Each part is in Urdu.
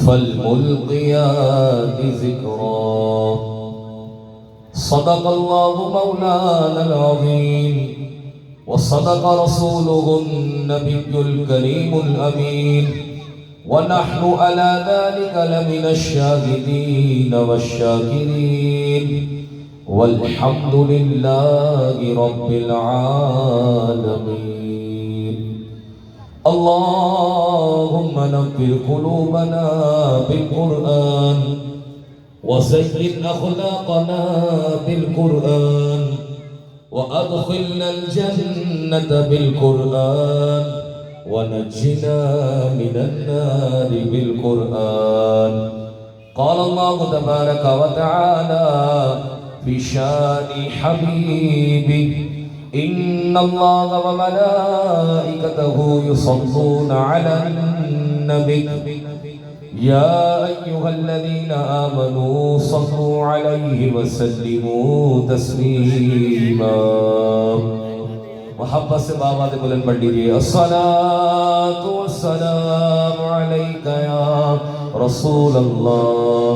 فالملقيات ذكرا. صدق الله مولانا العظيم وصدق رسوله النبي الكريم الأمين ونحن على ذلك لمن الشاهدين والشاكرين والحمد لله رب العالمين. اللهم نبر قلوبنا بالقرآن وزين أخلاقنا بالقرآن وأدخلنا الجنة بالقرآن ونجنا من النار بالقرآن. قال الله تبارك وتعالى في شان حبيبه: إن الله وملائكته يصلون على النبي يا أيها الذين آمنوا صلوا عليه وسلموا تسليما. محبت سے بابا دے بلند پڑھ لیجیے: الصلاة والسلام عليك يا رسول الله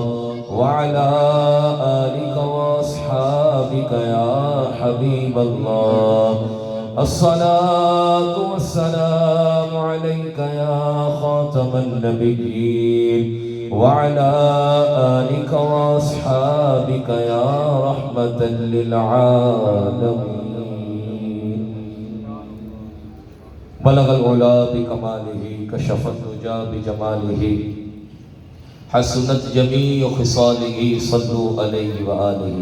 وعلى آلك وأصحابك يا حبيب الله. الصلاة والسلام عليك يا خاتم النبيين وعلى آلك وأصحابك يا رحمة للعالمين. بلغ العلا بكماله كشف الدجى بجماله حسنت جميع خصاله صلوا عليه وآله.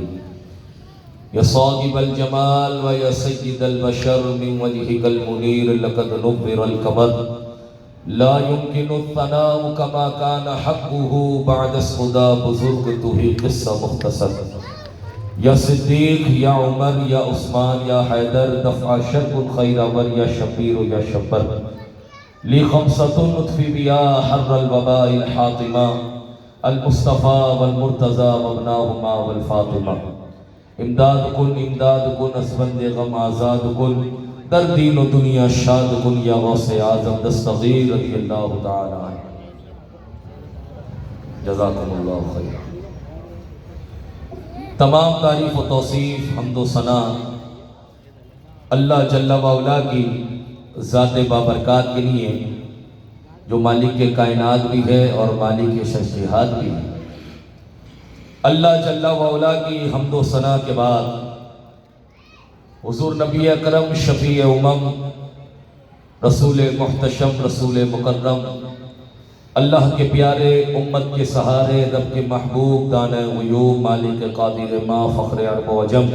يا صاحب الجمال ويا سيد البشر من وجهك المنير لقد نبر القمر لا يمكن الثناء كما كان حقه بعد الصدى بزرگته قصة مختصر. يا صديق يا عمر يا عثمان يا حيدر دفع شرق الخير أمر يا شبير يا شبر لي خمسة نطفي بها حر الوباء الحاطمة المصطفى والمرتضى وابناهما والفاطمة. امداد کن امداد کن اسبند غم آزاد کن در دین و دنیا شاد کن یا غوث اعظم دستغیر رضی اللہ تعالی عنہ. جزاکم اللہ خیر. تمام تعریف و توصیف حمد و ثنا اللہ جل وعلا کی ذات بابرکات کے لیے جو مالک کے کائنات بھی ہے اور مالک کے شجیہات بھی ہے. اللہ جل وعلا کی حمد و ثنا کے بعد حضور نبی اکرم شفیع امم رسول محتشم رسول مکرم اللہ کے پیارے امت کے سہارے رب کے محبوب دانہ غیوب مالک قادر ما فخر عرب و عجم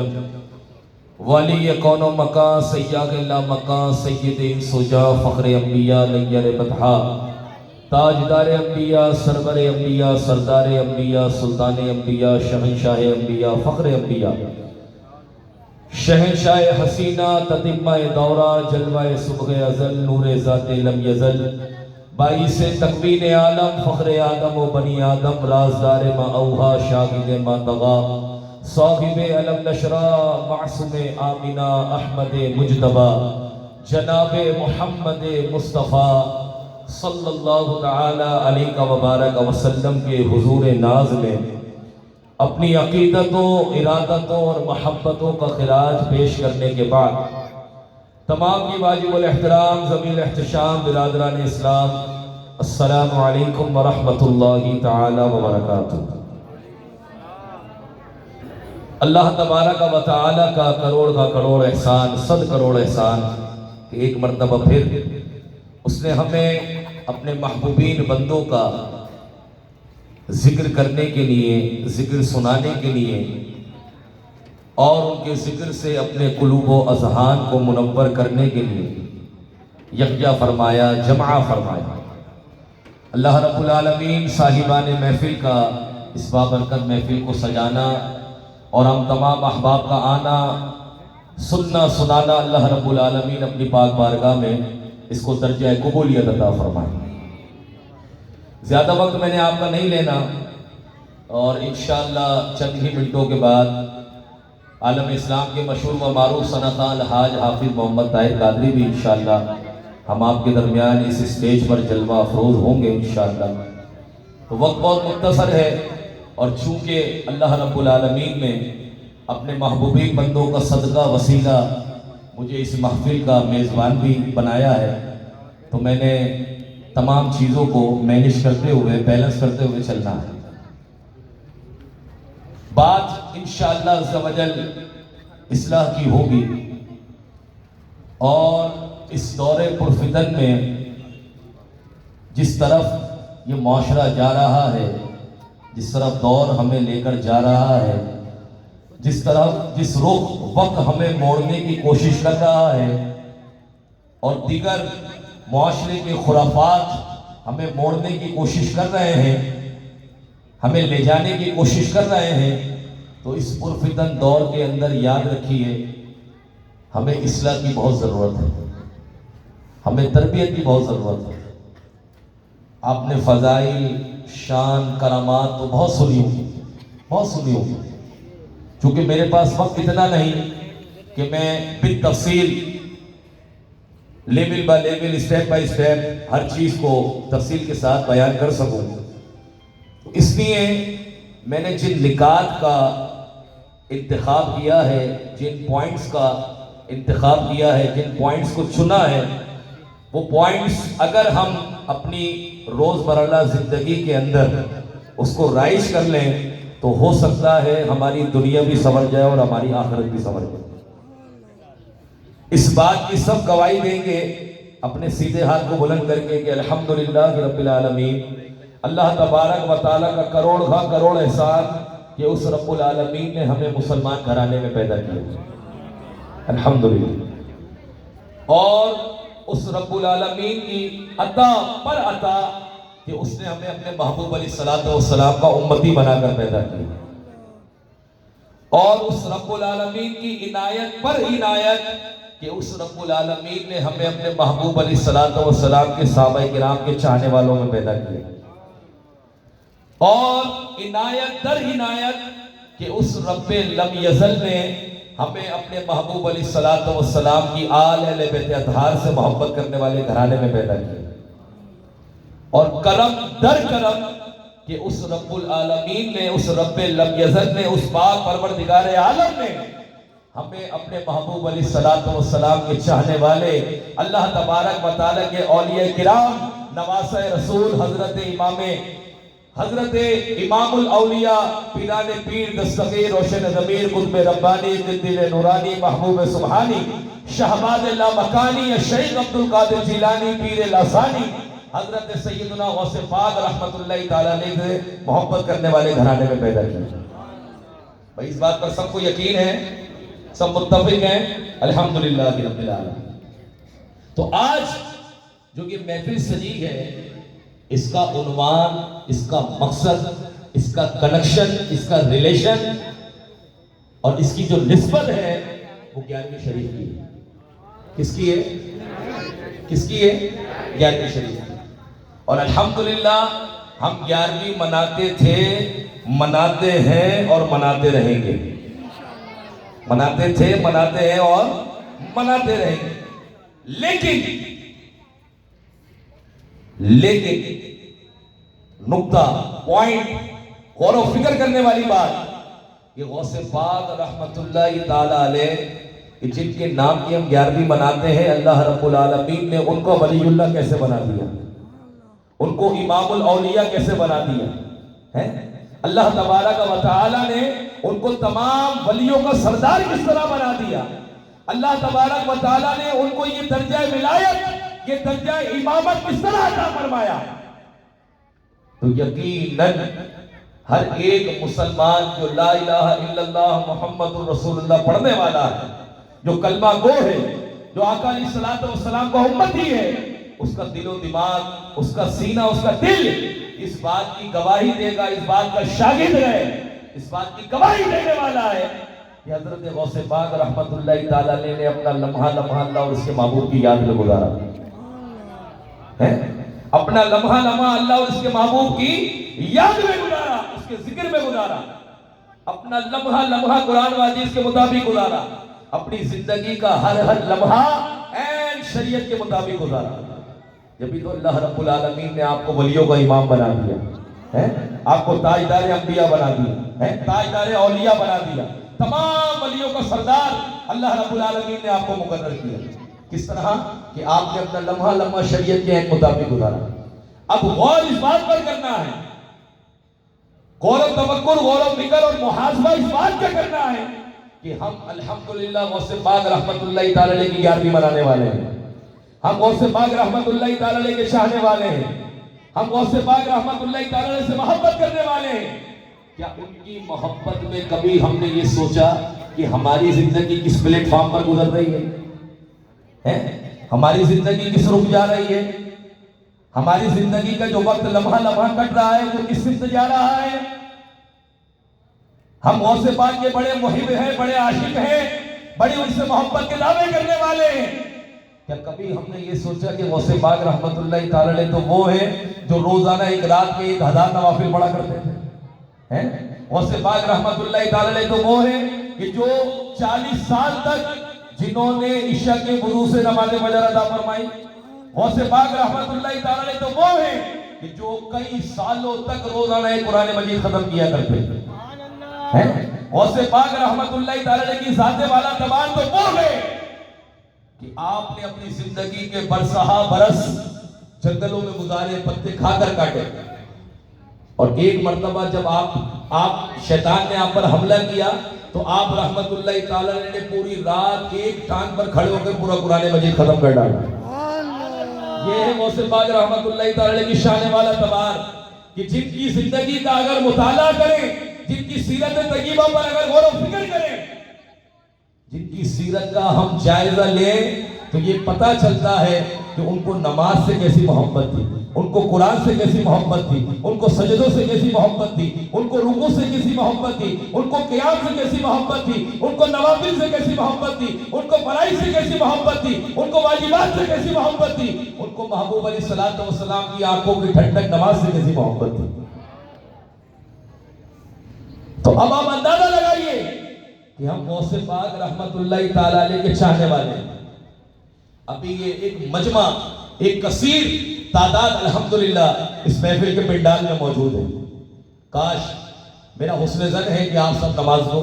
والی کون و مکان سیاغ اللہ مکان سید انس و جاں فخر انبیاء نیر بطحا تاجدار انبیاء سرور انبیاء سردار انبیاء سلطان انبیاء شہنشاہ انبیاء فخر انبیاء شہنشاہ حسینہ تتمہ دورہ جلوہ صبح ازل نور ذات لم یزل باعث تکوین عالم فخر آدم و بنی آدم رازدار ما اوہا شاہد ما طغا صاحب علم نشرہ معصوم آمینہ احمد مجتبہ جناب محمد مصطفیٰ صلی اللہ تعالی علیہ وبارک وسلم کے حضور ناز میں اپنی عقیدتوں ارادتوں اور محبتوں کا خراج پیش کرنے کے بعد تمام کی واجب الاحترام ذوی احتشام برادران اسلام السلام علیکم ورحمۃ اللہ تعالی وبرکاتہ. اللہ تبارک و تعالی کا کروڑ احسان صد کروڑ احسان کہ ایک مرتبہ پھر اس نے ہمیں اپنے محبوبین بندوں کا ذکر کرنے کے لیے ذکر سنانے کے لیے اور ان کے ذکر سے اپنے قلوب و اذہان کو منور کرنے کے لیے یکجا فرمایا جمع فرمایا. اللہ رب العالمین صاحبان محفل کا اس بابرکت محفل کو سجانا اور ہم تمام احباب کا آنا سننا سنانا اللہ رب العالمین اپنی پاک بارگاہ میں اس کو درجہ قبولیت عطا فرمائے. زیادہ وقت میں نے آپ کا نہیں لینا اور انشاءاللہ چند ہی منٹوں کے بعد عالم اسلام کے مشہور و معروف صنعتاں الحاج حافظ محمد طاہر قادری بھی انشاءاللہ ہم آپ کے درمیان اس اسٹیج پر جلوہ افروز ہوں گے انشاءاللہ. تو وقت بہت مختصر ہے، اور چونکہ اللہ رب العالمین نے اپنے محبوبین بندوں کا صدقہ وسیلہ مجھے اس محفل کا میزبان بھی بنایا ہے، تو میں نے تمام چیزوں کو مینیج کرتے ہوئے، بیلنس کرتے ہوئے چلنا ہے۔ بات انشاءاللہ عز و جل اصلاح کی ہوگی، اور اس دور پرفتن میں جس طرف یہ معاشرہ جا رہا ہے، جس طرف دور ہمیں لے کر جا رہا ہے، جس رخ وقت ہمیں موڑنے کی کوشش کر رہا ہے، اور دیگر معاشرے کے خرافات ہمیں موڑنے کی کوشش کر رہے ہیں، ہمیں لے جانے کی کوشش کر رہے ہیں، تو اس پرفتن دور کے اندر یاد رکھیے ہمیں اصلاح کی بہت ضرورت ہے، ہمیں تربیت کی بہت ضرورت ہے۔ آپ نے فضائل، شان، کرامات تو بہت سنی ہوگی، چونکہ میرے پاس وقت اتنا نہیں کہ میں بالتفصیل level by level, step by step ہر چیز کو تفصیل کے ساتھ بیان کر سکوں۔ اس لیے میں نے جن نکات کا انتخاب کیا ہے، جن پوائنٹس کا انتخاب کیا ہے، جن پوائنٹس کو چنا ہے، وہ پوائنٹس اگر ہم اپنی روزمرہ زندگی کے اندر اس کو رائج کر لیں تو ہو سکتا ہے ہماری دنیا بھی سنور جائے اور ہماری آخرت بھی سنور جائے۔ اس بات کی سب گواہی دیں گے اپنے سیدھے ہاتھ کو بلند کر کے کہ الحمدللہ رب العالمین، اللہ تبارک و تعالیٰ کا کروڑ احسان کہ اس رب العالمین نے ہمیں مسلمان گھرانے میں پیدا کیا، الحمدللہ۔ اور اس رب العالمین کی عطا پر عطا کہ اس نے ہمیں اپنے محبوب علیہ السلام کا امتی بنا کر پیدا کیا، اور اس رب العالمین کی عنایت پر عنایت کہ اس رب العالمین نے ہمیں اپنے محبوب علیہ السلام کے صحابہ کرام کے چاہنے والوں میں پیدا کیا، اور عنایت در عنایت کہ اس رب لم یزل نے ہمیں اپنے محبوب علیہ السلام کی آل اہل بیت اطہار سے محبت کرنے والے گھرانے میں پیدا کیا، اور کرم در کرم کہ اس رب العالمین نے، اس رب لم یزل نے، اس پاک پروردگار عالم نے ہمیں اپنے محبوب علیہ السلام کے چاہنے والے اللہ تبارک و تعالیٰ کے اولیاء کرام، نواسہ رسول حضرت امام الاولیاء، پیران پیر، دستگیر، روشن ضمیر، قطب ربانی، دل نورانی، محبوب سبحانی، شہباز لامکانی، شیخ عبدالقادر جیلانی، پیر لاسانی، حضرت سیدنا غوث پاک رحمت اللہ تعالیٰ علیہ سے محبت کرنے والے گھرانے میں پیدا کیا۔ بھائی اس بات پر سب کو یقین ہے، سب متفق ہیں، الحمدللہ رب العالمین۔ تو آج جو یہ محفل سجی ہے، اس کا عنوان، اس کا مقصد، اس کا کنیکشن، اس کا ریلیشن اور اس کی جو نسبت ہے وہ 11ویں شریف کی ہے۔ کس کی ہے؟ کس کی ہے؟ 11ویں شریف کی۔ اور الحمدللہ ہم 11ویں مناتے تھے، مناتے ہیں اور مناتے رہیں گے، مناتے تھے، مناتے ہیں اور مناتے رہیں گے۔ لیکن نقطہ، پوائنٹ، غور و فکر کرنے والی بات، یہ غوث پاک رحمت اللہ تعالیٰ علیہ کہ جن کے نام کی ہم 11ویں مناتے ہیں، اللہ رب العالمین نے ان کو ولی اللہ کیسے بنا دیا، ان کو امام الاولیاء کیسے بنا دیا ہے؟ اللہ تبارک و تعالیٰ نے ان کو تمام ولیوں کا سردار کس طرح بنا دیا، اللہ تبارک و تعالیٰ نے ان کو یہ درجہ ولایت، یہ درجہ امامت کس طرح عطا فرمایا۔ تو یقیناً ہر ایک مسلمان جو لا الہ الا اللہ محمد الرسول اللہ پڑھنے والا ہے، جو کلمہ گو ہے، جو آقا علیہ السلام کا امتی ہے، اس کا دل و دماغ، اس کا سینہ، اس کا دل اس بات کی گواہی دے گا، اس بات کا شاگرد ہے، اس بات کی گواہی دینے والا ہے کہ حضرت غوث پاک رحمت اللہ تعالیٰ نے اپنا لمحہ لمحہ اللہ اور اس کے محبوب کی یاد میں گزارا ہے، اپنا لمحہ لمحہ اللہ اور اس کے محبوب کی یاد میں گزارا، اس کے ذکر میں گزارا، اپنا لمحہ لمحہ قرآن و حدیث کے مطابق گزارا، اپنی زندگی کا ہر لمحہ عین شریعت کے مطابق گزارا۔ جبھی تو اللہ رب العالمین نے آپ کو ولیوں کا امام بنا دیا آپ کو تاجدار انبیاء بنا دیا، تاجدار اولیاء بنا دیا، تمام ولیوں کا سردار اللہ رب العالمین نے آپ کو مقرر کیا۔ کس طرح کہ آپ نے اپنا لمحہ لمحہ شریعت کے مطابق گزارا۔ اب غور اس بات پر کرنا ہے، غور و تفکر، غور و فکر اور محاسبہ اس بات کا کرنا ہے کہ ہم الحمدللہ غوث پاک رحمت اللہ تعالی علیہ کی 11ویں منانے والے ہیں، ہم غوث پاک رحمت اللہ تعالی علیہ کے چاہنے والے ہیں، ہم غوث پاک رحمت اللہ تعالی علیہ سے محبت کرنے والے ہیں۔ کیا ان کی محبت میں کبھی ہم نے یہ سوچا کہ ہماری زندگی کس پلیٹ فارم پر گزر رہی ہے؟ ہماری زندگی کس رخ جا رہی ہے؟ ہماری زندگی کا جو وقت لمحہ لمحہ کٹ رہا ہے وہ کس سمت جا رہا ہے؟ ہم غوث پاک کے بڑے محب ہیں، بڑے عاشق ہیں، بڑی ان سے محبت کے دعوے کرنے والے ہیں۔ کیا کبھی ہم نے یہ سوچا کہ غوث پاک رحمت اللہ تعالی علیہ تو وہ ہیں جو روزانہ ایک رات کے 1000 نوافل پڑھا کرتے تھے؟ غوث پاک رحمت اللہ تعالی علیہ تو وہ ہیں کہ جو 40 سال تک جنہوں نے عشاء کے وضو سے نماز فجر ادا فرمائی۔ غوث پاک رحمت اللہ تعالی علیہ تو وہ ہیں کہ جو کئی سالوں تک روزانہ قرآن مجید ختم کیا کرتے تھے۔ غوث پاک رحمت اللہ تعالی علیہ کی ذات والا تبار تو وہ ہے کہ آپ نے اپنی زندگی کے برسہا برس جنگلوں میں گزارے، پتے کھا کر کاٹے، اور ایک مرتبہ جب آپ شیطان نے آپ پر حملہ کیا تو آپ رحمت اللہ تعالی نے پوری رات ایک ٹانگ پر کھڑے ہو کر پورا قرآن مجید ختم کر ڈالا۔ یہ ہے غوث پاک رحمت اللہ تعالی کی شان والا تبار کہ جن کی زندگی کا اگر مطالعہ کریں، جن کی سیرت طیبہ پر اگر غور و فکر کریں، جن کی سیرت کا ہم جائزہ لیں تو یہ پتہ چلتا ہے کہ ان کو نماز سے کیسی محبت تھی، ان کو قرآن سے کیسی محبت تھی، ان کو سجدوں سے کیسی محبت تھی، ان کو رکوع سے کیسی محبت تھی، ان کو قیام سے کیسی محبت تھی، ان کو نوافل سے کیسی محبت تھی، ان کو فرائض سے کیسی محبت تھی، ان کو واجبات سے کیسی محبت تھی، ان کو محبوب علیہ السلام کی آنکھوں کی ٹھنڈک نماز سے کیسی محبت تھی۔ تو اب آپ اندازہ لگائیے کہ ہم غوث پاک رحمت اللہ تعالی علیہ کے چاہنے والے ہیں۔ ابھی یہ ایک مجمع، ایک کثیر تعداد الحمدللہ اس محفل کے پنڈال میں موجود ہے۔ کاش، میرا حسن ظن ہے کہ آپ سب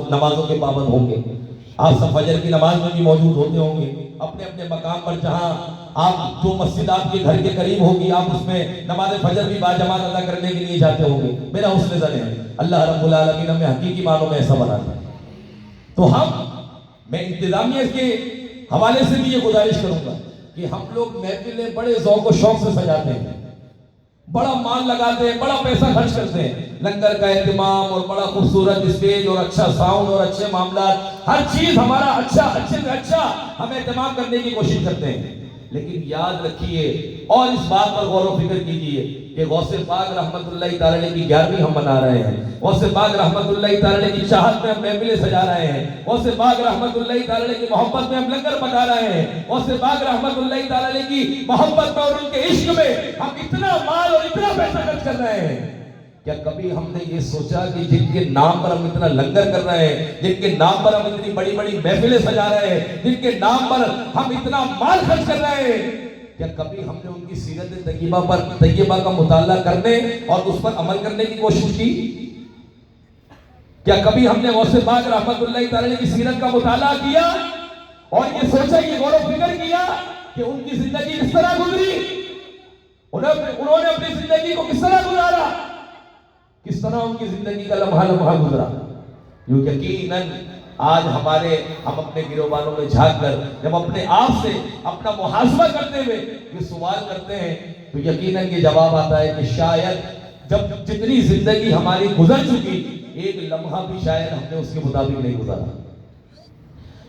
نمازوں کے پابند ہوں گے، آپ سب فجر کی نماز میں بھی موجود ہوتے ہوں گے، اپنے اپنے مقام پر جہاں آپ جو مسجد آپ کے گھر کے قریب ہوگی آپ اس میں نماز فجر بھی باجماعت ادا کرنے کے لیے جاتے ہوں گے۔ میرا حسن ظن ہے اللہ رب العالمین ہمیں حقیقی معنوں میں ایسا بنا دے۔ تو میں انتظامیہ کے حوالے سے بھی یہ گزارش کروں گا کہ ہم لوگ محفلیں بڑے ذوق و شوق سے سجاتے ہیں، بڑا مال لگاتے ہیں، بڑا پیسہ خرچ کرتے ہیں، لنگر کا اہتمام اور بڑا خوبصورت اسٹیج اور اچھا ساؤنڈ اور اچھے معاملات، ہر چیز ہمارا اچھے سے اچھا ہم اہتمام کرنے کی کوشش کرتے ہیں۔ لیکن یاد رکھیے اور اس بات پر غور و فکر کیجئے کہ غوث پاک رحمت اللہ تعالی علیہ کی 11ویں ہم منا رہے ہیں، غوث پاک رحمت اللہ تعالی علیہ کی چاہت میں ہم محفلیں سجا رہے ہیں، غوث پاک رحمت اللہ تعالی علیہ کی محبت میں ہم لنگر پکا رہے ہیں، غوث پاک رحمت اللہ تعالی علیہ کی محبت میں اور ان کے عشق میں ہم اتنا مال اور اتنا پیسہ خرچ کر رہے ہیں۔ کیا کبھی ہم نے یہ سوچا کہ جن کے نام پر ہم اتنا لنگر کر رہے ہیں، جن کے نام پر ہم اتنی بڑی بڑی محفلیں سجا رہے ہیں، جن کے نام پر ہم اتنا مال خرچ کر رہے ہیں، کیا کبھی ہم نے ان کی سیرت طیبہ کا مطالعہ کرنے اور اس پر عمل کرنے کی کوشش کی؟ کیا کبھی ہم نے غوث پاک رحمت اللہ تعالی کی سیرت کا مطالعہ کیا اور یہ سوچا، یہ غور و فکر کیا کہ ان کی زندگی کس طرح گزری، انہوں نے اپنی زندگی کو کس طرح گزارا، کس طرح ان کی زندگی کا لمحہ لمحہ گزرا؟ یقیناً آج ہم اپنے گروبانوں میں جھانک کر جب اپنے آپ سے اپنا محاسبہ کرتے ہوئے یہ سوال کرتے ہیں تو یقیناً یہ جواب آتا ہے کہ شاید جب جتنی زندگی ہماری گزر چکی ایک لمحہ بھی شاید ہم نے اس کے مطابق نہیں گزارا،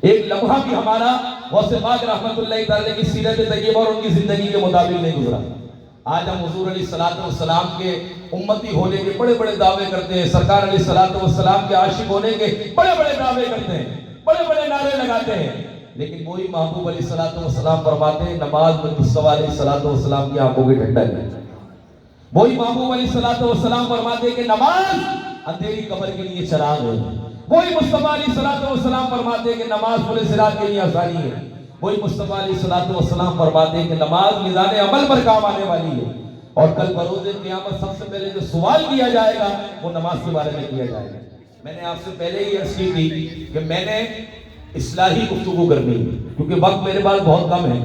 ایک لمحہ بھی ہمارا غوث پاک رحمت اللہ تعالی کی سیرت طیبہ اور ان کی زندگی کے مطابق نہیں گزرا۔ آج ہم حضور علیہ السلام کے امتی ہونے کے بڑے بڑے دعوے کرتے ہیں، سرکار علیہ السلام کے عاشق ہونے کے بڑے بڑے دعوے کرتے ہیں، بڑے بڑے نعرے لگاتے ہیں، لیکن وہی محبوب علیہ السلام فرماتے ہیں نماز میں مصطفیٰ علیہ السلام کی آنکھوں کی ٹھنڈک ہے۔ وہی محبوب علیہ السلام فرماتے ہیں کہ نماز اندھیری قبر کے لیے چراغ ہے۔ وہی مصطفیٰ علیہ السلام فرماتے ہیں کہ نماز پورے صراط کے لیے آسانی ہے۔ وہی مصطفیٰ علیہ السلام فرماتے ہیں کہ نماز میزان عمل پر کام آنے والی ہے۔ اور کل بروز قیامت سب سے پہلے جو سوال کیا جائے گا وہ نماز کے بارے میں کیا جائے گا۔ میں نے آپ سے پہلے ہی عرض کی تھی کہ میں نے اصلاحی گفتگو کرنی ہے کیونکہ وقت میرے پاس بہت کم ہے۔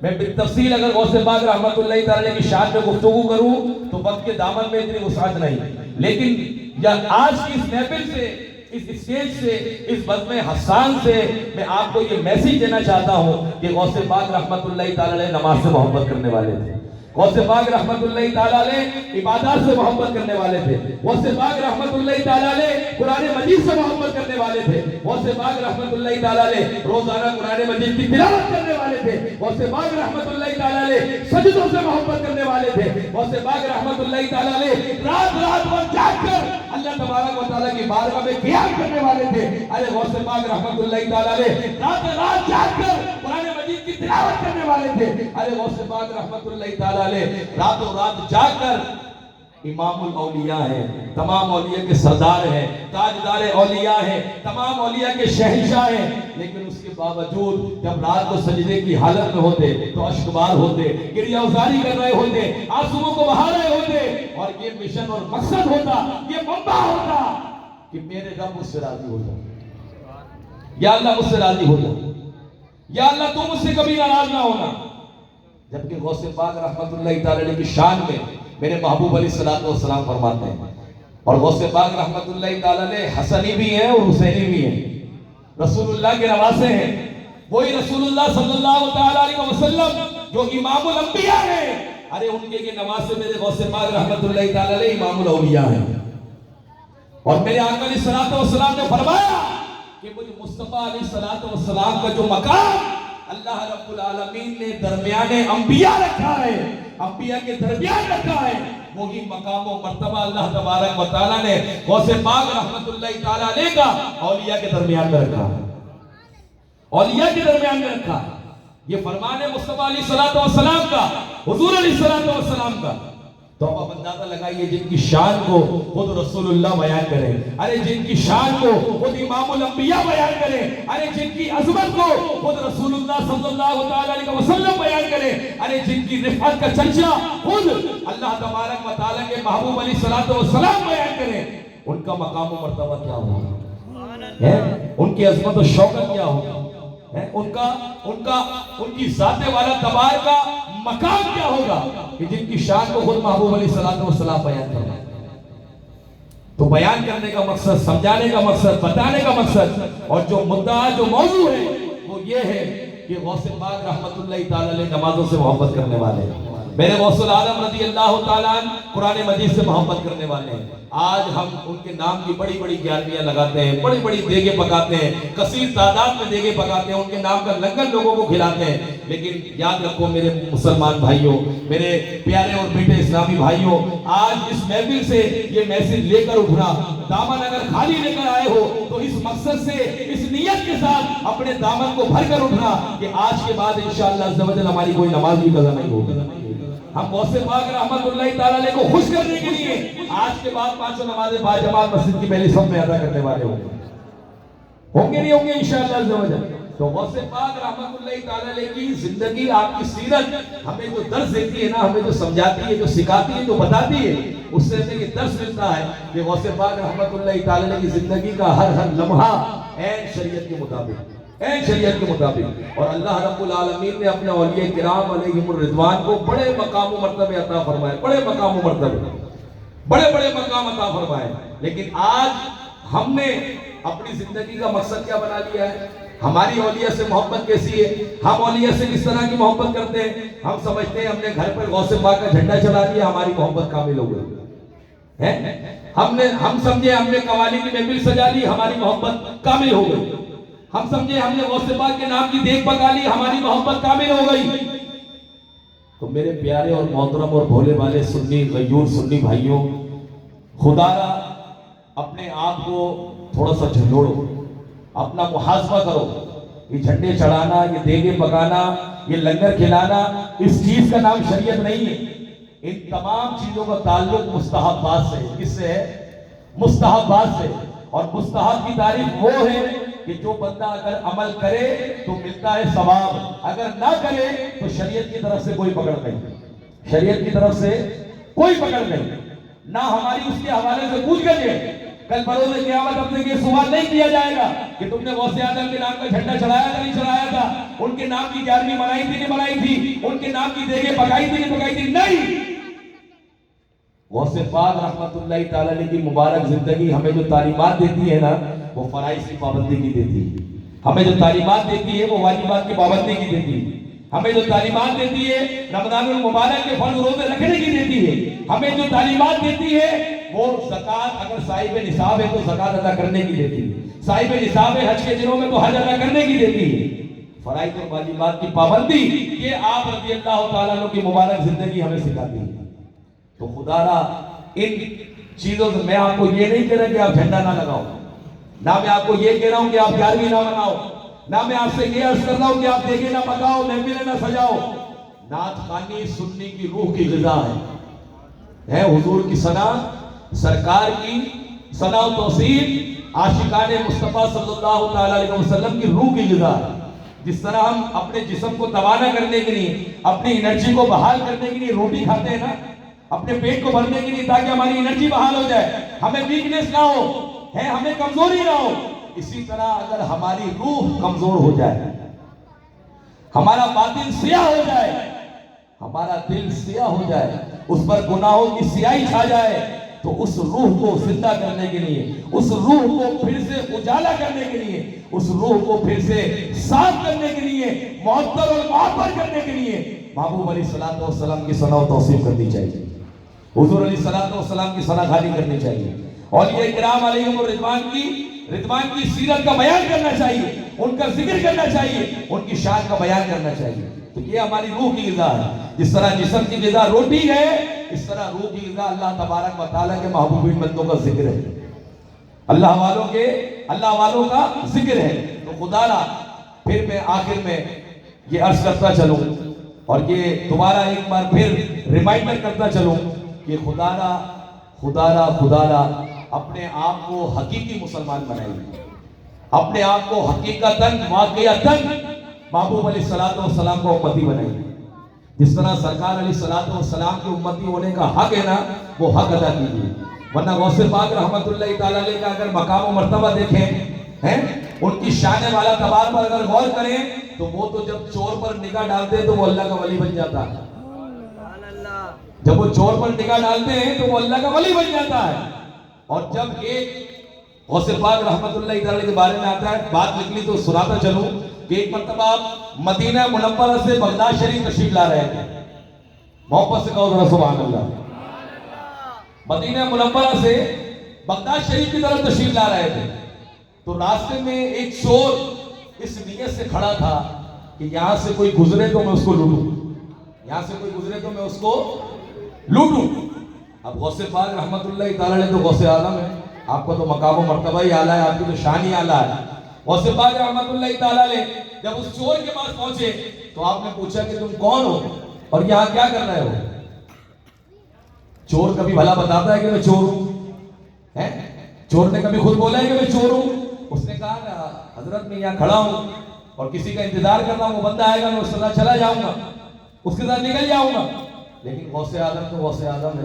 میں بالتفصیل اگر غوث پاک رحمت اللہ تعالی کی شان میں گفتگو کروں تو وقت کے دامن میں اتنی وسعت نہیں، لیکن آج کی اس محفل سے، اس اسٹیج سے، اس بزم حسان سے میں آپ کو یہ میسیج دینا چاہتا ہوں کہ غوث پاک رحمت اللہ تعالی نماز سے محبت کرنے والے تھے، غوث پاک رحمت اللہ تعالی عبادات سے محبت کرنے والے تھے، غوث پاک رحمت اللہ تعالی قرآن مجید سے محبت کرنے والے تھے، غوث پاک رحمت اللہ تعالی روزانہ قرآن مجید کی تلاوت کرنے والے تھے، غوث پاک رحمت اللہ تعالی سجدوں سے محبت کرنے والے تھے، غوث پاک رحمت اللہ تعالی رات بھر جاگ کر اللہ تبارک و تعالی کی بارگاہ میں قیام کرنے والے تھے۔ ارے غوث پاک رحمت اللہ تعالی رات جاگ کر قرآن مجید کی تلاوت کرنے والے تھے۔ ارے غوث پاک رحمت اللہ تعالی رات جاگ کر امام الاولیاء ہیں، تمام اولیاء کے سردار ہیں، تاجدار اولیاء ہیں، تمام اولیاء کے شہنشاہ ہیں، لیکن اس کے باوجود جب رات کو سجدے کی حالت میں ہوتے تو اشکبار ہوتے، گریہ ازاری کر رہے ہوتے، آنسوؤں کو بہا رہے ہوتے، اور یہ مشن اور مقصد ہوتا، یہ منبع ہوتا کہ میرے رب مجھ سے راضی ہو جا، یا اللہ مجھ سے راضی ہو جا، یا اللہ تو مجھ سے کبھی ناراض نہ ہونا۔ جبکہ غوث پاک رحمت اللہ تعالی کی شان میں میرے محبوب علیہ السلام فرماتے ہیں، اور غوث پاک رحمت اللہ تعالی حسنی بھی ہیں اور حسینی بھی ہیں، رسول اللہ کے نواسے ہیں، وہی رسول اللہ صلی اللہ تعالی علیہ وسلم جو امام الانبیاء ہیں، ارے ان کے نواسے میرے غوث پاک رحمت اللہ تعالی امام الاولیاء ہیں۔ اور میرے آقا علیہ السلام نے فرمایا کہ مجھے مصطفیٰ علیہ السلام کا جو مقام اللہ رب العالمین نے درمیان انبیاء رکھا ہے، انبیاء کے درمیان رکھا ہے، وہی مقام و مرتبہ اللہ تبارک و تعالیٰ نے غوث پاک رحمت اللہ تعالیٰ علیہ کا اولیاء کے درمیان میں رکھا ہے، اولیاء کے درمیان میں رکھا ہے۔ یہ فرمان ہے مصطفیٰ علیہ السلام کا، حضور علیہ السلام کا۔ تو اب اندازہ لگائیے جن کی شان کو خود رسول اللہ بیان کرے، ارے جن کی شان کو خود امام الانبیاء بیان کرے، ارے جن کی عظمت کو خود رسول اللہ صلی اللہ علیہ وسلم بیان کرے، ارے جن کی رفعت کا چرچا خود اللہ تبارک و تعالیٰ کے محبوب علیہ السلام بیان کرے، ان کا مقام و مرتبہ کیا ہوگا، ان کی عظمت و شوکت کیا ہوگا، ان کی ذات والا تبار کا مقام کیا ہوگا کہ جن کی شان کو خود محبوب علیہ السلام بیان کریں۔ تو بیان کرنے کا مقصد، سمجھانے کا مقصد، بتانے کا مقصد، اور جو مدعا، جو موضوع ہے وہ یہ ہے کہ غوث پاک رحمت اللہ تعالی نمازوں سے محبت کرنے والے ہیں، میرے غوث العالم رضی اللہ تعالیٰ عنہ قرآن مجید سے محبت کرنے والے ہیں۔ آج ہم ان کے نام کی بڑی بڑی گیارہویاں لگاتے ہیں، بڑی بڑی دیگیں پکاتے ہیں، کثیر تعداد میں دیگیں پکاتے ہیں، ان کے نام کا لنگر لوگوں کو کھلاتے ہیں، لیکن یاد رکھو میرے مسلمان بھائیوں، میرے پیارے اور بیٹے اسلامی بھائیوں، آج اس محفل سے یہ میسیج لے کر اٹھنا، دامن اگر خالی لے کر آئے ہو تو اس مقصد سے، اس نیت کے ساتھ اپنے دامن کو بھر کر اٹھنا کہ آج کے بعد انشاءاللہ عز و جل ہماری کوئی نماز بھی قضا نہیں ہوگی۔ ہم غوث پاک رحمت اللہ تعالی کو خوش کرنے کے لیے آج کے بعد 5 نمازیں باجماعت مسجد کی پہلی صف میں ادا کرنے والے ہوں گے نہیں ہوں گے انشاءاللہ عز و جل۔ تو غوث پاک رحمت اللہ تعالی کی زندگی، آپ کی سیرت ہمیں جو درس دیتی ہے نا، ہمیں جو سمجھاتی ہے، جو سکھاتی ہے، جو بتاتی ہے، اس سے ہمیں یہ درس ملتا ہے کہ غوث پاک رحمت اللہ تعالی کی زندگی کا ہر لمحہ عین شریعت کے مطابق، عین شریعت کے مطابق، اور اللہ رب العالمین نے اپنے اولیاء کرام علیہم الرضوان کو بڑے مقام و مرتبے عطا فرمائے، بڑے مقام و مرتبے، بڑے بڑے مقام عطا فرمائے۔ لیکن آج ہم نے اپنی زندگی کا مقصد کیا بنا لیا ہے؟ ہماری اولیاء سے محبت کیسی ہے؟ ہم اولیاء سے کس طرح کی محبت کرتے ہیں؟ ہم سمجھتے ہیں ہم نے گھر پر غوث پاک کا جھنڈا چلا دیا، ہماری محبت کامل ہو گئی، ہم سمجھے ہم نے قوالی کی محفل سجا لی، ہماری محبت کامل ہو گئی، ہم سمجھے ہم نے غوث پاک کے نام کی دیگ پکا لی، ہماری محبت کامل ہو گئی۔ تو میرے پیارے اور محترم اور بھولے والے سنی غیور سنی بھائیوں، خدا را اپنے آپ کو تھوڑا سا جھنجھوڑو، اپنا محاسبہ کرو۔ یہ جھنڈے چڑھانا، یہ دیگیں پکانا، یہ لنگر کھلانا، اس چیز کا نام شریعت نہیں ہے۔ ان تمام چیزوں کا تعلق مستحبات سے، کس سے ہے؟ مستحبات سے۔ اور مستحب کی تعریف وہ ہے کہ جو بندہ اگر عمل کرے تو ملتا ہے ثواب، اگر نہ کرے تو شریعت کی طرف سے کوئی پکڑ نہیں، شریعت کی طرف سے کوئی پکڑ نہیں، نہ ہماری اس کے حوالے سے پوچھ گئے۔ کل بروز قیامت اپنے یہ سوال نہیں کیا جائے گا کہ تم نے غوث اعظم کے نام کا جھنڈا چڑھایا تھا نہیں چڑھایا تھا، ان کے نام کی 11ویں منائی تھی نہیں منائی تھی، ان کے نام کی دیگیں پکائی تھی نہیں پکائی تھی، نہیں۔ غوث پاک رحمت اللہ تعالی علیہ کی مبارک زندگی ہمیں جو تعلیمات دیتی ہے نا، وہ فرائض کی پابندی کی دیتی ہے۔ ہمیں جو تعلیمات دیتی ہے وہ واجبات کی پابندی کی دیتی ہے۔ ہمیں جو تعلیمات دیتی ہے رمضان المبارک کے فرض روزے رکھنے کی دیتی ہے۔ ہمیں جو تعلیمات دیتی ہے وہ زکوٰۃ اگر صاحب نصاب ہے تو زکوٰۃ ادا کرنے کی دیتی ہے، صاحب نصاب ہے حج کے دنوں میں تو حج ادا کرنے کی دیتی ہے۔ فرائض اور واجبات کی پابندی یہ آپ رضی اللہ تعالیٰ عنہ کی مبارک زندگی ہمیں سکھاتی ہے۔ تو خدا را ان چیزوں سے میں آپ کو یہ نہیں کہہ رہا کہ آپ جھنڈا نہ لگاؤ، نہ میں آپ کو یہ کہہ رہا ہوں کہ آپ 11ویں نہ مناؤ، نہ میں آپ سے یہ عرض کر رہا ہوں کہ آپ دیگیں نہ پکاؤ، محفلیں نہ سجاؤ۔ نعت خوانی سنی کی روح کی غذا ہے حضور کی ثنا، سرکار کی ثنا و توصیف، عاشقان مصطفیٰ صلی اللہ تعالیٰ علیہ وسلم کی روح کی غذا ہے۔ جس طرح ہم اپنے جسم کو توانا کرنے کے لیے، اپنی انرجی کو بحال کرنے کے لیے روٹی کھاتے ہیں نا، اپنے پیٹ کو بھرنے کے لیے تاکہ ہماری انرجی بحال ہو جائے، ہمیں ویکنیس نہ ہو، ہمیں کمزوری نہ ہو، اسی طرح اگر ہماری روح کمزور ہو جائے، ہمارا باطن سیاہ ہو جائے، ہمارا دل سیاہ ہو جائے، اس پر گناہوں کی سیاہی چھا جائے، تو اس روح کو زندہ کرنے کے لیے، اس روح کو پھر سے اجالا کرنے کے لیے، اس روح کو پھر سے صاف کرنے کے لیے، معطر اور معطر کرنے کے لیے محبوب علیہ السلام کی ثنا و توصیف کرنی چاہیے، حضور علیہ السلام کی ثنا خانی کرنی چاہیے، اولیاء کرام علیہم رضوان کی سیرت کا بیان کرنا چاہیے، ان کا ذکر کرنا چاہیے، ان کی شان کا بیان کرنا چاہیے۔ تو یہ ہماری روح کی غذا ہے۔ جس طرح جسم کی غذا روٹی ہے، اس طرح روح کی غذا اللہ تبارک و تعالیٰ کے محبوبین بندوں کا ذکر ہے، اللہ والوں کا ذکر ہے۔ تو خدا را پھر میں آخر میں یہ عرض کرتا چلوں اور یہ دوبارہ ایک بار پھر ریمائنڈر کرتا چلوں کہ خدا را اپنے آپ کو حقیقی مسلمان بنائیے، اپنے آپ کو حقیقتاً واقعتاً محبوب علیہ السلام کو امتی بنائیے۔ جس طرح سرکار علیہ السلام کی امتی ہونے کا حق ہے نا، وہ حق ادا کیجیے، ورنہ غوث پاک رحمت اللہ تعالیٰ علیہ کا اگر مقام و مرتبہ دیکھیں، ان کی شان والا تبار پر اگر غور کریں تو وہ تو جب چور پر نگاہ ڈالتے ہیں تو وہ اللہ کا ولی بن جاتا ہے، جب وہ چور پر نگاہ ڈالتے ہیں تو وہ اللہ کا ولی بن جاتا ہے۔ اور جب ایک غوث پاک رحمت اللہ تعالیٰ کے بارے میں آتا ہے، بات نکلی تو سناتا چلوں کہ ایک مرتبہ آپ مدینہ منورہ سے بغداد شریف تشریف لا رہے تھے، محبت سے کہو ذرا سبحان اللہ۔ مدینہ منورہ سے بغداد شریف کی طرف تشریف لا رہے تھے تو راستے میں ایک چور اس نیت سے کھڑا تھا کہ یہاں سے کوئی گزرے تو میں اس کو لوٹوں، اب غوث پاک رحمت اللہ تعالیٰ نے تو غوث اعظم ہے، آپ کو تو مقام و مرتبہ ہی اعلیٰ ہے، آپ کی تو شان ہی اعلیٰ ہے۔ غوث پاک رحمت اللہ تعالیٰ نے جب اس چور کے پاس پہنچے تو آپ نے پوچھا کہ تم کون ہو اور یہاں کیا کر رہے ہو؟ چور کبھی بھلا بتاتا ہے کہ میں چور ہوں؟ چور نے کبھی خود بولا ہے کہ میں چور ہوں؟ اس نے کہا حضرت میں یہاں کھڑا ہوں اور کسی کا انتظار کر رہا ہوں، وہ بندہ آئے گا میں اس کے ساتھ چلا جاؤں گا، اس کے ساتھ نکل جاؤں گا۔ لیکن غوث اعظم تو غوث اعظم ہے،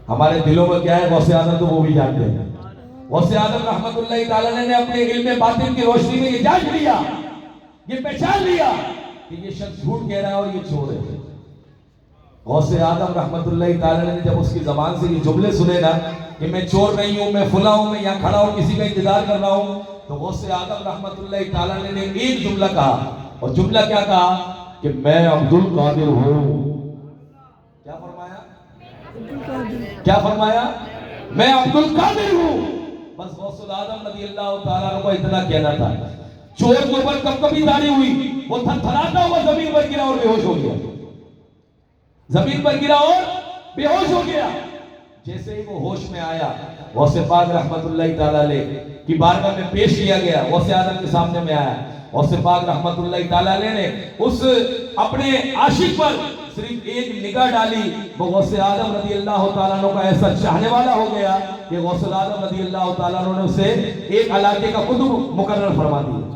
ہمارے دلوں میں کیا ہے غوث اعظم تو وہ بھی جانتے ہیں۔ غوث اعظم رحمت اللہ تعالیٰ نے اپنے علم باطن کی روشنی میں یہ جانچ لیا، یہ پہچان لیا کہ یہ شخص جھوٹ کہہ رہا ہے اور یہ چور ہے۔ غوث اعظم رحمت اللہ تعالیٰ نے جب اس کی زبان سے یہ جملے سنے نا کہ میں چور نہیں ہوں، میں فلاں ہوں، میں یہاں کھڑا ہوں، کسی کا انتظار کر رہا ہوں، تو غوث اعظم رحمت اللہ تعالیٰ نے ایک جملہ کہا، اور جملہ کیا کہا کہ میں عبد القادر ہوں۔ کیا فرمایا؟ میں عبد القادر ہوں۔ بس غوث اعظم رضی اللہ تعالیٰ کو اتنا کہنا تھا۔ چور کے اوپر کب کبھی داڑھی ہوئی، وہ تھرتھراتا ہوا زمین پر گرا اور بے ہوش ہو گیا، زمین پر گرا اور بے ہوش ہو گیا۔ جیسے ہی وہ ہوش میں آیا، غوث پاک رحمت اللہ تعالیٰ علیہ کی بارگاہ میں پیش کیا گیا، غوث اعظم کے سامنے میں آیا۔ غوث پاک رحمت اللہ تعالیٰ علیہ نے اس اپنے عاشق پر صرف ایک نگاہ ڈالی، وہ غوث اعظم رضی اللہ تعالیٰ عنہ کا ایسا چاہنے والا ہو گیا کہ غوث اعظم رضی اللہ تعالیٰ عنہ نے اسے ایک علاقے کا قطب مقرر فرما دیا،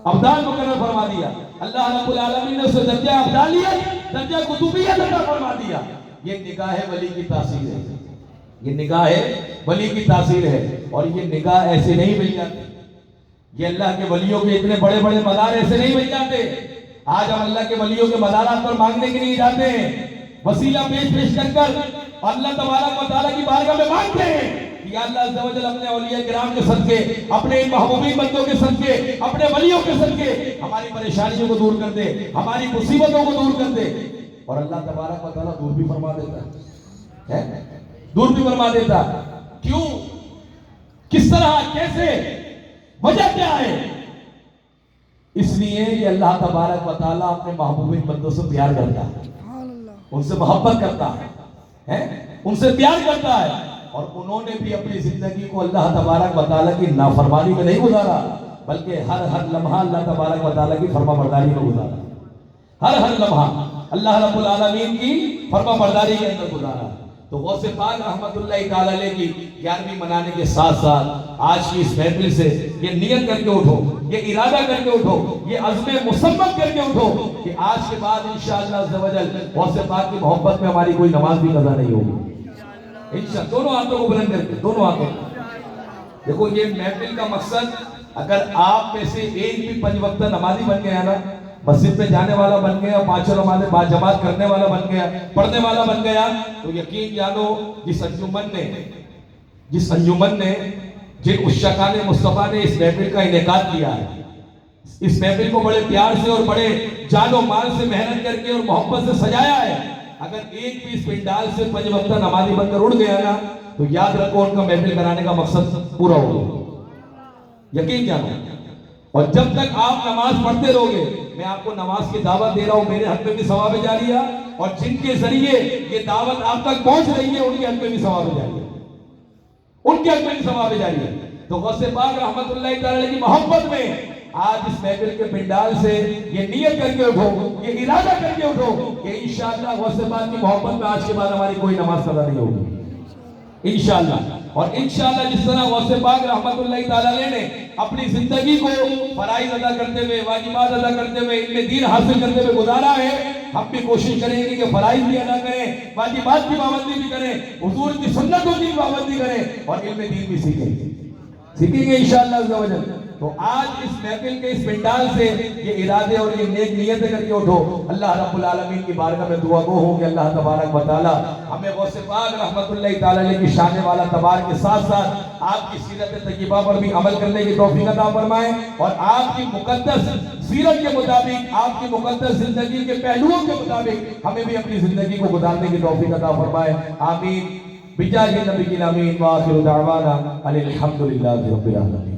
ابدال مقرر فرما دیا۔ اللہ رب العالمین نے اسے درجہ ابدالیت، درجہ قطبیت عطا فرما دیا۔ یہ نگاہ ولی کی تاثیر ہے، یہ نگاہ ولی کی تاثیر ہے، اور یہ نگاہ ایسے نہیں مل جاتی، یہ اللہ کے ولیوں کے اتنے بڑے بڑے مزار ایسے نہیں مل جاتے۔ آج ہم اللہ کے ولیوں کے مزارات پر مانگنے کے لیے جاتے ہیں، وسیلہ پیش کر اللہ تبارک و تعالیٰ کی بارگاہ میں مانگتے ہیں کہ یا اللہ عز و جل اپنے اولیاء کرام کے صدقے، اپنے محبوبین بندوں کے صدقے، اپنے ولیوں کے صدقے ہماری پریشانیوں کو دور کر دے، ہماری مصیبتوں کو دور کر دے۔ اور اللہ تبارک و تعالیٰ دور بھی فرما دیتا ہے، دور بھی فرما دیتا۔ کیوں؟ کس طرح؟ کیسے؟ وجہ کیا ہے؟ اس لیے کہ اللہ تبارک و تعالیٰ اپنے محبوبین بندوں سے پیار کرتا ہے، ان سے محبت کرتا ہے، ان سے پیار کرتا ہے، اور انہوں نے بھی اپنی زندگی کو اللہ تبارک و تعالیٰ کی نافرمانی میں نہیں گزارا، بلکہ ہر لمحہ اللہ تبارک و تعالیٰ کی فرما برداری میں گزارا، ہر لمحہ اللہ رب العالمین کی فرما برداری کے اندر گزارا۔ تو غوث پاک رحمت اللہ تعالیٰ علیہ کی 11ویں منانے کے ساتھ ساتھ آج کی اس محفل سے یہ نیت کر کے اٹھو، یہ ارادہ کر کے اٹھو، یہ عزم مصمم کر کے اٹھو کہ آج کے بعد انشاءاللہ عز و جل غوث پاک کی محبت میں ہماری کوئی نماز بھی قضا نہیں ہوگی انشاءاللہ۔ دونوں ہاتھوں کو بلند کر کے، دونوں ہاتھوں کو دیکھو، یہ محفل کا مقصد اگر آپ میں سے ایک بھی 5 وقت نمازی بن گیا نا، مسجد میں جانے والا بن گیا، 5 نمازیں با جماعت کرنے والا بن گیا، پڑھنے والا بن گیا، تو یقین جانو جس انجمن نے جن عشاقان مصطفیٰ نے اس محفل کا انعقاد کیا ہے، اس محفل کو بڑے پیار سے اور بڑے جان و مال سے محنت کر کے اور محبت سے سجایا ہے، اگر ایک بھی اس پنڈال سے 5 وقت نمازی بن کر اڑ گیا نا، تو یاد رکھو ان کا محفل کرانے کا مقصد پورا ہو گیا، یقین جانو۔ اور جب تک آپ نماز پڑھتے رہو گے، میں آپ کو نماز کی دعوت دے رہا ہوں، میرے حق میں بھی ثواب جاریہ، اور جن کے ذریعے یہ دعوت آپ تک پہنچ رہی ہے ان کے حق میں بھی ثواب جاریہ، ان کے حق میں بھی ثواب جاریہ۔ تو غوث پاک رحمت اللہ تعالی کی محبت میں آج اس محفل کے پنڈال سے یہ نیت کر کے اٹھو، یہ ارادہ کر کے اٹھو کہ انشاءاللہ غوث پاک کی محبت میں آج کے بعد ہماری کوئی نماز قضا نہیں ہوگی انشاءاللہ۔ اور انشاءاللہ جس طرح غوث پاک رحمت اللہ تعالی نے اپنی زندگی کو فرائض ادا کرتے ہوئے، واجبات ادا کرتے ہوئے، علم دین حاصل کرتے ہوئے گزارا ہے، ہم بھی کوشش کریں گے کہ فرائض بھی ادا کریں، واجبات کی پابندی بھی کریں، حضور کی سنتوں کی پابندی کریں، اور علم دین بھی سیکھیں گے انشاءاللہ عز و جل۔ تو آج اس محفل کے اس پنڈال سے یہ ارادے اور یہ نیک نیتیں کر کے اٹھو۔ اللہ رب العالمین کی بارگاہ میں دعا گو ہوں کہ اللہ تبارک و تعالی ہمیں غوث پاک رحمت اللہ تعالی علیہ کی شان والا تبار کے ساتھ ساتھ آپ کی سیرت طیبہ پر بھی عمل کرنے کی توفیق عطا فرمائے، اور آپ کی مقدس سیرت کے مطابق، آپ کی مقدس زندگی کے پہلوؤں کے مطابق ہمیں بھی اپنی زندگی کو گزارنے کی توفیق عطا فرمائے۔ آمین بجاہ نبی الامین، وآخر دعوانا الحمدللہ رب العالمین۔